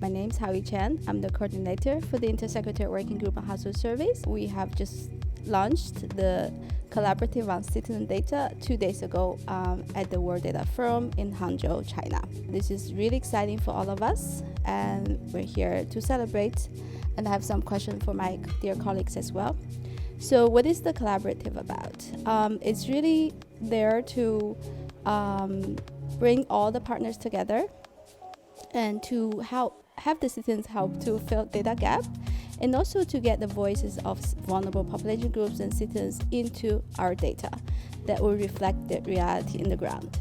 My name is Haoyi Chen. I'm the coordinator for the Intersecretariat Working Group on Household Surveys. We have just launched the collaborative on citizen data 2 days ago at the World Data Forum in Hangzhou, China. This is really exciting for all of us, and we're here to celebrate. And I have some questions for my dear colleagues as well. So what is the collaborative about? It's really there to bring all the partners together and to have the citizens help to fill data gap, and also to get the voices of vulnerable population groups and citizens into our data that will reflect the reality in the ground.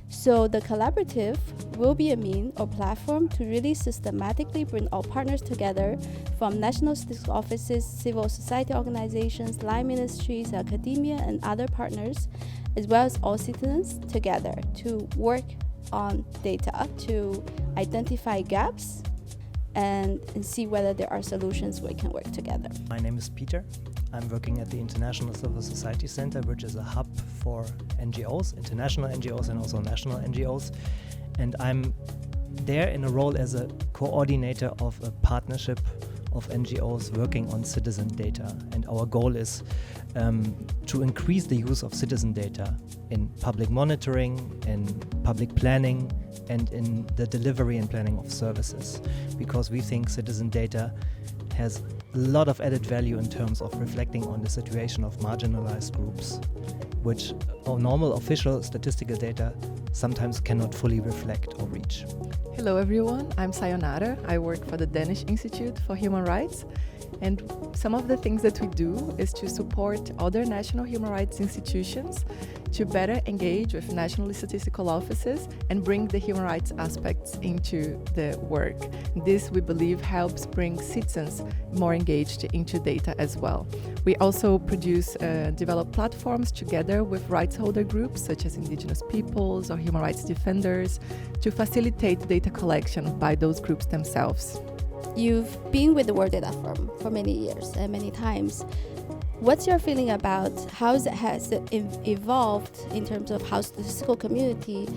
So the collaborative will be a means or platform to really systematically bring all partners together, from national statistical offices, civil society organizations, line ministries, academia, and other partners, as well as all citizens together to work on data, to identify gaps and see whether there are solutions we can work together. My name is Peter. I'm working at the International Civil Society Center, which is a hub for NGOs, international NGOs and also national NGOs. And I'm there in a role as a coordinator of a partnership of NGOs working on citizen data. And our goal is to increase the use of citizen data in public monitoring, in public planning, and in the delivery and planning of services, because we think citizen data has a lot of added value in terms of reflecting on the situation of marginalized groups, which our normal official statistical data sometimes cannot fully reflect or reach. Hello everyone, I'm Saionara. I work for the Danish Institute for Human Rights, and some of the things that we do is to support other national human rights institutions to better engage with national statistical offices and bring the human rights aspects into the work. This, we believe, helps bring citizens more engaged into data as well. We also develop platforms together with rights holder groups such as indigenous peoples or human rights defenders to facilitate data collection by those groups themselves. You've been with the World Data Forum for many years and many times. What's your feeling about how it has evolved in terms of how statistical community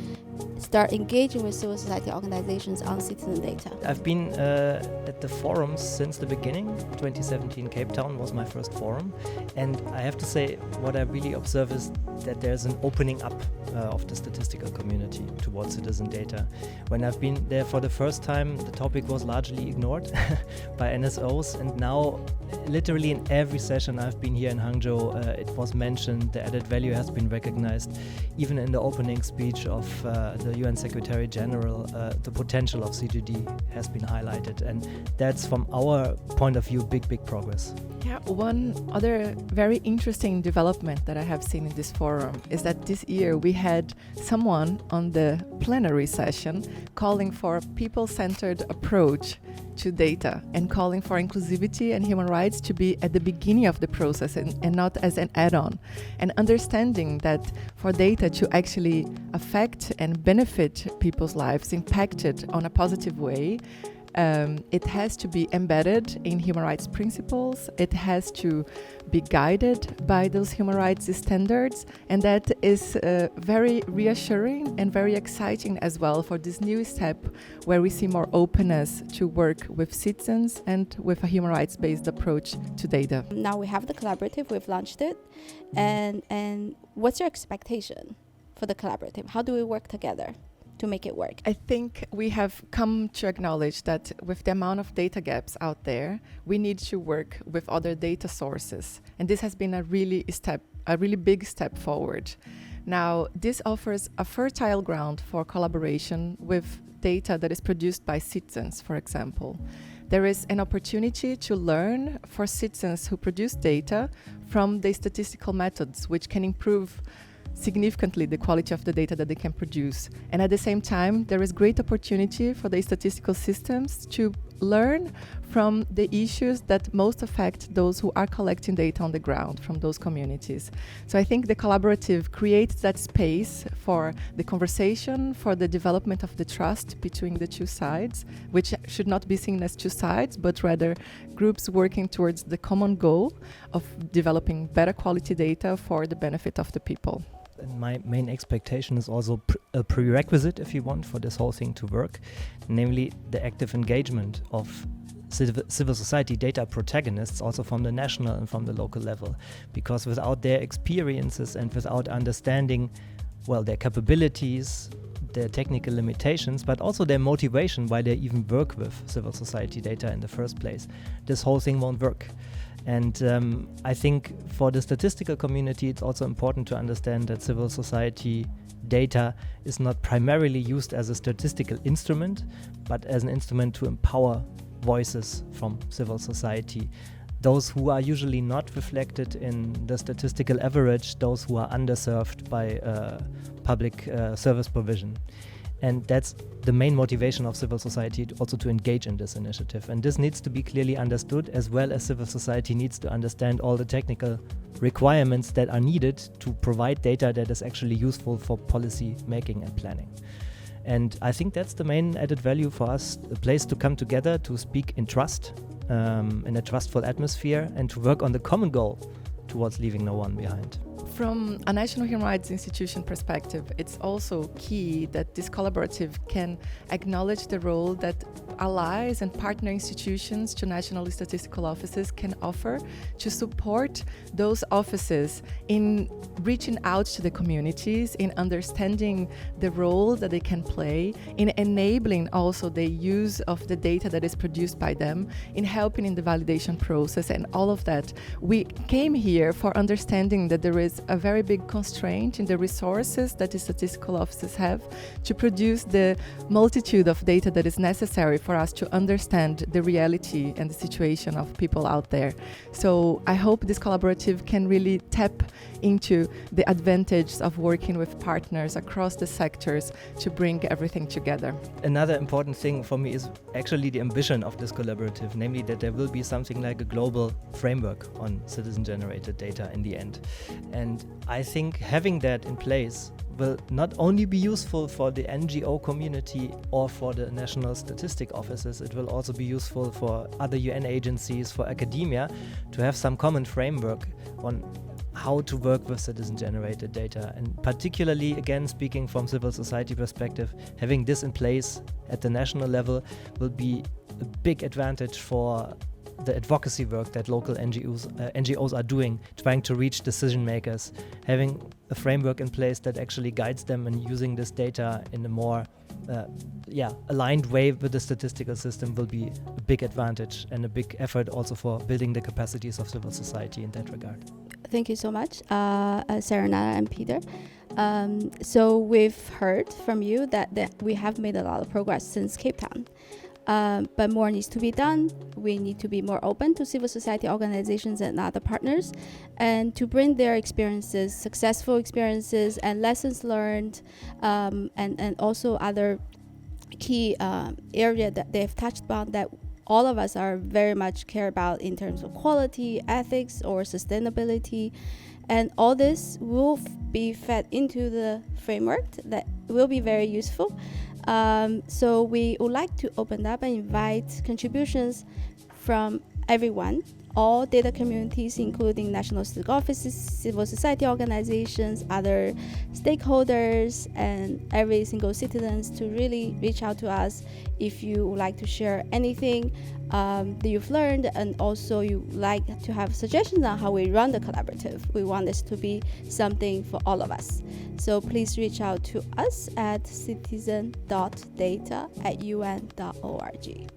start engaging with civil society organizations on citizen data? I've been at the forums since the beginning. 2017 Cape Town was my first forum, and I have to say what I really observe is that there's an opening up of the statistical community towards citizen data. When I've been there for the first time, the topic was largely ignored by NSOs, and now literally in every session I've been here in Hangzhou, it was mentioned, the added value has been recognized. Even in the opening speech of the UN Secretary General, the potential of CGD has been highlighted, and that's from our point of view big progress. Yeah, one other very interesting development that I have seen in this forum is that this year we had someone on the plenary session calling for a people-centered approach to data and calling for inclusivity and human rights to be at the beginning of the process and not as an add-on, and understanding that for data to actually affect and benefit people's lives, impact it on a positive way, it has to be embedded in human rights principles, it has to be guided by those human rights standards, and that is very reassuring and very exciting as well for this new step where we see more openness to work with citizens and with a human rights based approach to data. Now we have the collaborative, we've launched it, and what's your expectation for the collaborative? How do we work together to make it work? I think we have come to acknowledge that with the amount of data gaps out there, we need to work with other data sources. And this has been a really big step forward. Now, this offers a fertile ground for collaboration with data that is produced by citizens, for example. There is an opportunity to learn for citizens who produce data from the statistical methods, which can improve significantly the quality of the data that they can produce. And at the same time, there is great opportunity for the statistical systems to learn from the issues that most affect those who are collecting data on the ground from those communities. So I think the collaborative creates that space for the conversation, for the development of the trust between the two sides, which should not be seen as two sides, but rather groups working towards the common goal of developing better quality data for the benefit of the people. And my main expectation is also a prerequisite, if you want, for this whole thing to work, namely the active engagement of civil society data protagonists, also from the national and from the local level. Because without their experiences and without understanding, well, their capabilities, their technical limitations, but also their motivation why they even work with civil society data in the first place, this whole thing won't work. And I think for the statistical community, it's also important to understand that civil society data is not primarily used as a statistical instrument, but as an instrument to empower voices from civil society. Those who are usually not reflected in the statistical average, those who are underserved by public service provision. And that's the main motivation of civil society also to engage in this initiative. And this needs to be clearly understood, as well as civil society needs to understand all the technical requirements that are needed to provide data that is actually useful for policy making and planning. And I think that's the main added value for us, a place to come together to speak in trust, in a trustful atmosphere, and to work on the common goal towards leaving no one behind. From a National Human Rights Institution perspective, it's also key that this collaborative can acknowledge the role that allies and partner institutions to national statistical offices can offer to support those offices in reaching out to the communities, in understanding the role that they can play, in enabling also the use of the data that is produced by them, in helping in the validation process and all of that. We came here for understanding that there is a very big constraint in the resources that the statistical offices have to produce the multitude of data that is necessary for us to understand the reality and the situation of people out there. So I hope this collaborative can really tap into the advantage of working with partners across the sectors to bring everything together. Another important thing for me is actually the ambition of this collaborative, namely that there will be something like a global framework on citizen-generated data in the end. And I think having that in place will not only be useful for the NGO community or for the national statistic offices, it will also be useful for other UN agencies, for academia, to have some common framework on how to work with citizen-generated data. And particularly, again, speaking from civil society perspective, having this in place at the national level will be a big advantage for the advocacy work that local NGOs are doing, trying to reach decision makers. Having a framework in place that actually guides them in using this data in a more aligned way with the statistical system will be a big advantage and a big effort also for building the capacities of civil society in that regard. Thank you so much, Saionara and Peter. So we've heard from you that we have made a lot of progress since Cape Town. But more needs to be done. We need to be more open to civil society organizations and other partners, and to bring their experiences, successful experiences and lessons learned, and also other key area that they've touched upon that all of us are very much care about in terms of quality, ethics, or sustainability. And all this will be fed into the framework that will be very useful. So we would like to open up and invite contributions from everyone, all data communities, including national statistics offices, civil society organizations, other stakeholders, and every single citizens to really reach out to us if you would like to share anything that you've learned, and also you like to have suggestions on how we run the collaborative. We want this to be something for all of us. So please reach out to us at citizen.data@un.org.